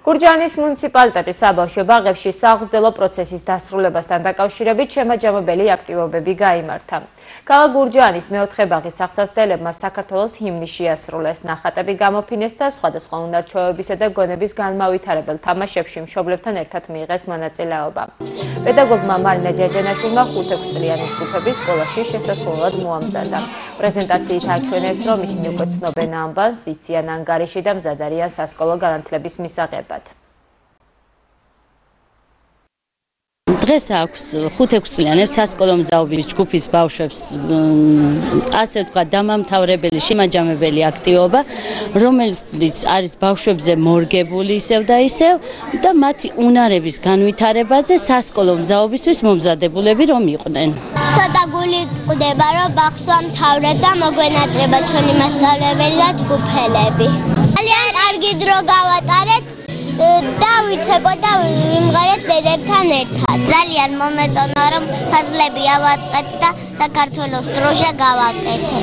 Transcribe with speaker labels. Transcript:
Speaker 1: გურჯაანის მუნიციპალიტეტის საბავშვო ბაღებში საღვთო პროცესის დასრულებასთან დაკავშირებით შემაჯამებელი აქტივობები გაიმართა. ქალაქ გურჯაანის მეოთხე ბაღის აღსასწრებლებმა საქართველოს ჰიმნი შეასრულეს, ნახატები გამოფინეს და სხვადასხვა უნარ-ჩვევებისა და გონების განმავითარებელ თამაშებში მშობლებთან ერთად მიიღეს მონაწილეობა. პედაგოგმა მარინა ჯაჯანაშვილმა 5-6 წლიანი ჯგუფები სკოლაში შესასვლელად მოამზადა. პრეზენტაციით აჩვენეს, რომ ისინი უკვე ცნობენ ამბანს, იციან ანგარიში და მზად არიან სასკოლო განათლების მისაღებად.
Speaker 2: დღეს აქვს 5-6 წლიანებს სასკოლო მზაობის ჯგუფის ბავშვებს ასე ვთქვათ დამამთავრებელი შემაჯამებელი აქტივობა, რომელიც არის ბავშვებზე მორგებული ისევ და ისევ და მათი უნარების განვითარებაზე სასკოლო მზაობისთვის მომზადებულები რომ იყვნენ.
Speaker 3: ცოტა გული წყდება, რომ ბაღს ვამთავრებ და მოგვენატრება ჩვენი მასწავლებელი და ჯგუფელები. ძალიან კარგი დრო გავატარეთ და ვიცეკო და ვიმღერეთ დედებთან ერთად. ძალიან მომეწონა რომ ფაზლები ავაწყეთ და საქართველოს დროშა გავაკეთეთ.